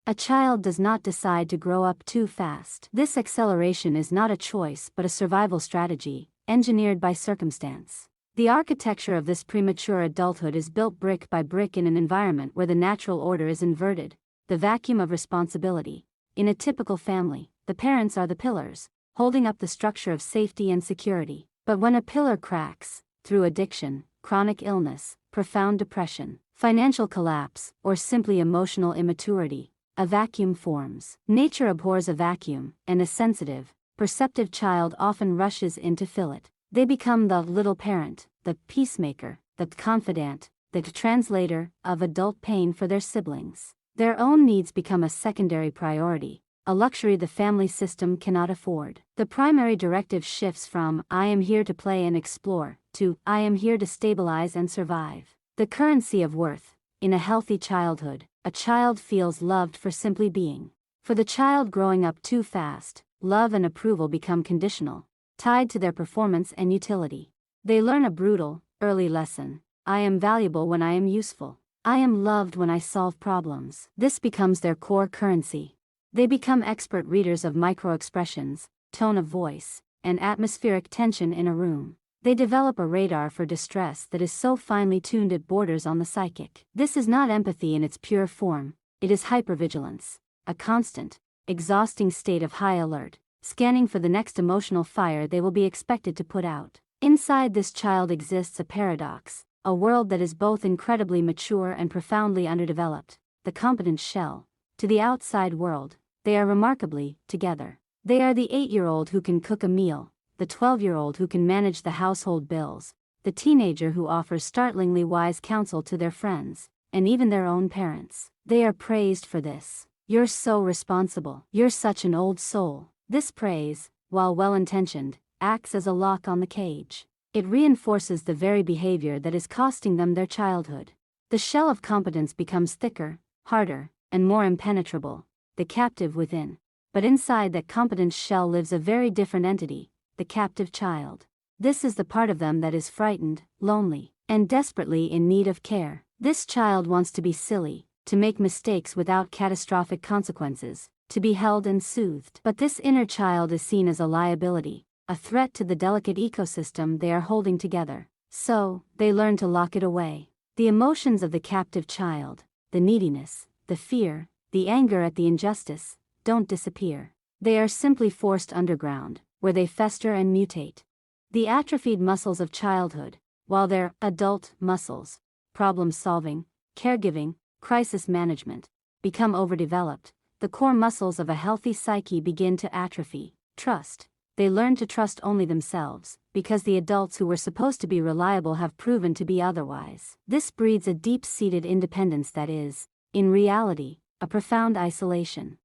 A child does not decide to grow up too fast. This acceleration is not a choice but a survival strategy, engineered by circumstance. The architecture of this premature adulthood is built brick by brick in an environment where the natural order is inverted, the vacuum of responsibility. In a typical family, the parents are the pillars, holding up the structure of safety and security. But when a pillar cracks, through addiction, chronic illness, profound depression, financial collapse, or simply emotional immaturity, a vacuum forms. Nature abhors a vacuum, and a sensitive, perceptive child often rushes in to fill it. They become the little parent, the peacemaker, the confidant, the translator of adult pain for their siblings. Their own needs become a secondary priority, a luxury the family system cannot afford. The primary directive shifts from "I am here to play and explore" to "I am here to stabilize and survive." The currency of worth. In a healthy childhood, a child feels loved for simply being. For the child growing up too fast, love and approval become conditional, tied to their performance and utility. They learn a brutal, early lesson: I am valuable when I am useful. I am loved when I solve problems. This becomes their core currency. They become expert readers of microexpressions, tone of voice, and atmospheric tension in a room. They develop a radar for distress that is so finely tuned it borders on the psychic. This is not empathy in its pure form, it is hypervigilance, a constant, exhausting state of high alert, scanning for the next emotional fire they will be expected to put out. Inside this child exists a paradox, a world that is both incredibly mature and profoundly underdeveloped, the competent shell. To the outside world, they are remarkably together. They are the 8-year-old who can cook a meal, the 12-year-old who can manage the household bills, the teenager who offers startlingly wise counsel to their friends, and even their own parents. They are praised for this. "You're so responsible. You're such an old soul." This praise, while well-intentioned, acts as a lock on the cage. It reinforces the very behavior that is costing them their childhood. The shell of competence becomes thicker, harder, and more impenetrable, the captive within. But inside that competence shell lives a very different entity, the captive child. This is the part of them that is frightened, lonely, and desperately in need of care. This child wants to be silly, to make mistakes without catastrophic consequences, to be held and soothed. But this inner child is seen as a liability, a threat to the delicate ecosystem they are holding together. So, they learn to lock it away. The emotions of the captive child, the neediness, the fear, the anger at the injustice, don't disappear. They are simply forced underground, where they fester and mutate. The atrophied muscles of childhood, while their adult muscles, problem-solving, caregiving, crisis management, become overdeveloped, the core muscles of a healthy psyche begin to atrophy. Trust. They learn to trust only themselves, because the adults who were supposed to be reliable have proven to be otherwise. This breeds a deep-seated independence that is, in reality, a profound isolation.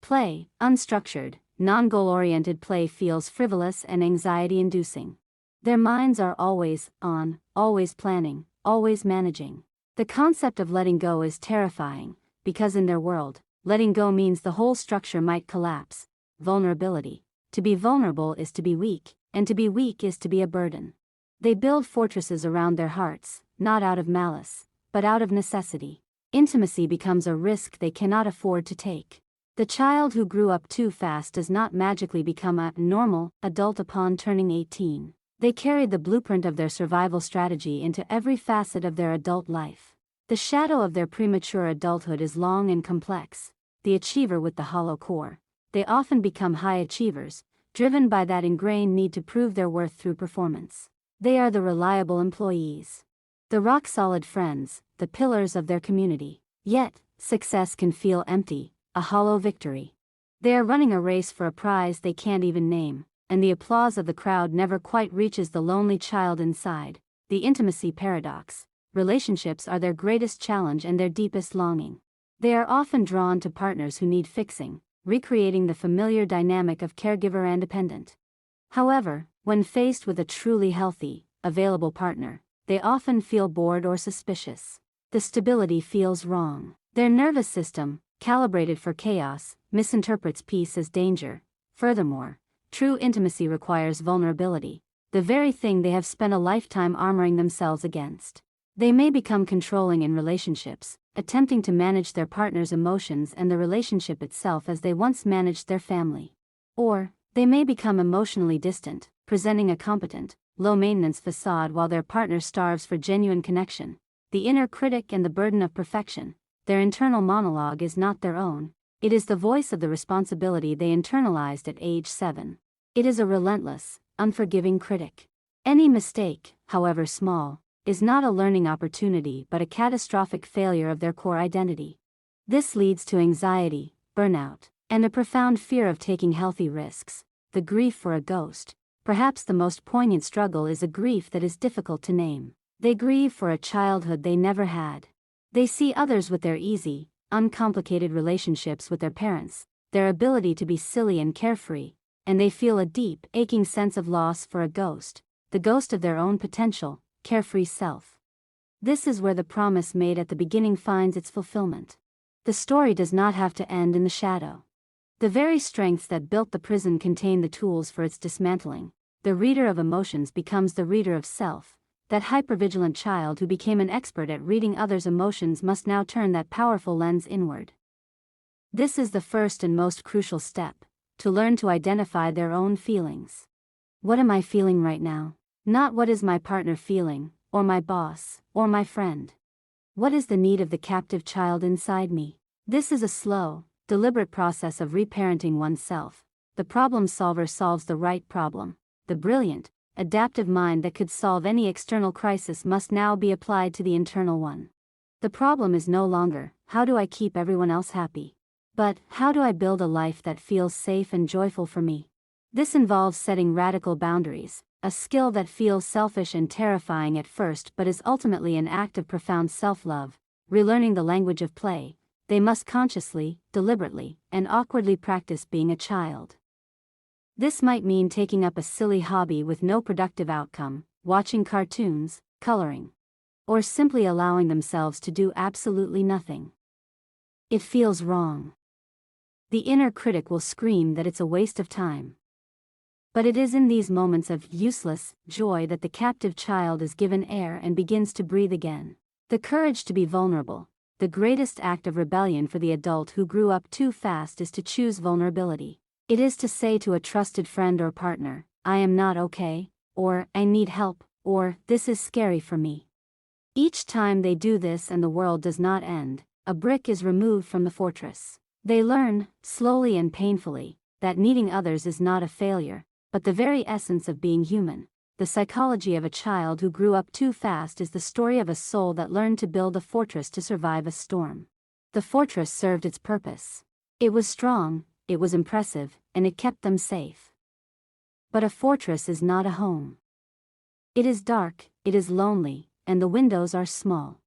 Play, unstructured, non-goal-oriented play feels frivolous and anxiety-inducing. Their minds are always on, always planning, always managing. The concept of letting go is terrifying, because in their world, letting go means the whole structure might collapse. Vulnerability. To be vulnerable is to be weak, and to be weak is to be a burden. They build fortresses around their hearts, not out of malice, but out of necessity. Intimacy becomes a risk they cannot afford to take. The child who grew up too fast does not magically become a normal adult upon turning 18. They carry the blueprint of their survival strategy into every facet of their adult life. The shadow of their premature adulthood is long and complex. The achiever with the hollow core. They often become high achievers, driven by that ingrained need to prove their worth through performance. They are the reliable employees, the rock-solid friends, the pillars of their community. Yet, success can feel empty, a hollow victory. They are running a race for a prize they can't even name, and the applause of the crowd never quite reaches the lonely child inside. The intimacy paradox. Relationships are their greatest challenge and their deepest longing. They are often drawn to partners who need fixing, recreating the familiar dynamic of caregiver and dependent. However, when faced with a truly healthy, available partner, they often feel bored or suspicious. The stability feels wrong. Their nervous system, calibrated for chaos, misinterprets peace as danger. Furthermore, true intimacy requires vulnerability, the very thing they have spent a lifetime armoring themselves against. They may become controlling in relationships, attempting to manage their partner's emotions and the relationship itself as they once managed their family. Or, they may become emotionally distant, presenting a competent, low-maintenance facade while their partner starves for genuine connection. The inner critic and the burden of perfection. Their internal monologue is not their own. It is the voice of the responsibility they internalized at age 7. It is a relentless, unforgiving critic. Any mistake, however small, is not a learning opportunity but a catastrophic failure of their core identity. This leads to anxiety, burnout, and a profound fear of taking healthy risks. The grief for a ghost. Perhaps the most poignant struggle is a grief that is difficult to name. They grieve for a childhood they never had. They see others with their easy, uncomplicated relationships with their parents, their ability to be silly and carefree, and they feel a deep, aching sense of loss for a ghost, the ghost of their own potential, carefree self. This is where the promise made at the beginning finds its fulfillment. The story does not have to end in the shadow. The very strengths that built the prison contain the tools for its dismantling. The reader of emotions becomes the reader of self. That hypervigilant child who became an expert at reading others' emotions must now turn that powerful lens inward. This is the first and most crucial step, to learn to identify their own feelings. What am I feeling right now? Not what is my partner feeling, or my boss, or my friend. What is the need of the captive child inside me? This is a slow, deliberate process of reparenting oneself. The problem solver solves the right problem. The brilliant, adaptive mind that could solve any external crisis must now be applied to the internal one. The problem is no longer, how do I keep everyone else happy? But, how do I build a life that feels safe and joyful for me? This involves setting radical boundaries, a skill that feels selfish and terrifying at first but is ultimately an act of profound self-love. Relearning the language of play, they must consciously, deliberately, and awkwardly practice being a child. This might mean taking up a silly hobby with no productive outcome, watching cartoons, coloring, or simply allowing themselves to do absolutely nothing. It feels wrong. The inner critic will scream that it's a waste of time. But it is in these moments of useless joy that the captive child is given air and begins to breathe again. The courage to be vulnerable. The greatest act of rebellion for the adult who grew up too fast is to choose vulnerability. It is to say to a trusted friend or partner, I am not okay, or I need help, or this is scary for me. Each time they do this and the world does not end, a brick is removed from the fortress. They learn, slowly and painfully, that needing others is not a failure, but the very essence of being human. The psychology of a child who grew up too fast is the story of a soul that learned to build a fortress to survive a storm. The fortress served its purpose. It was strong, it was impressive, and it kept them safe. But a fortress is not a home. It is dark, it is lonely, and the windows are small.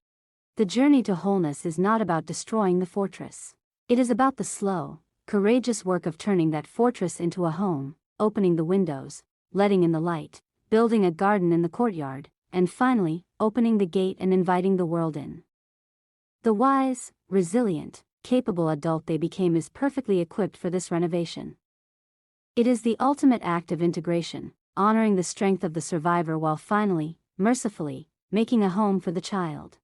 The journey to wholeness is not about destroying the fortress. It is about the slow, courageous work of turning that fortress into a home, opening the windows, letting in the light, building a garden in the courtyard, and finally, opening the gate and inviting the world in. The wise, resilient, capable adult they became is perfectly equipped for this renovation. It is the ultimate act of integration, honoring the strength of the survivor while finally, mercifully, making a home for the child.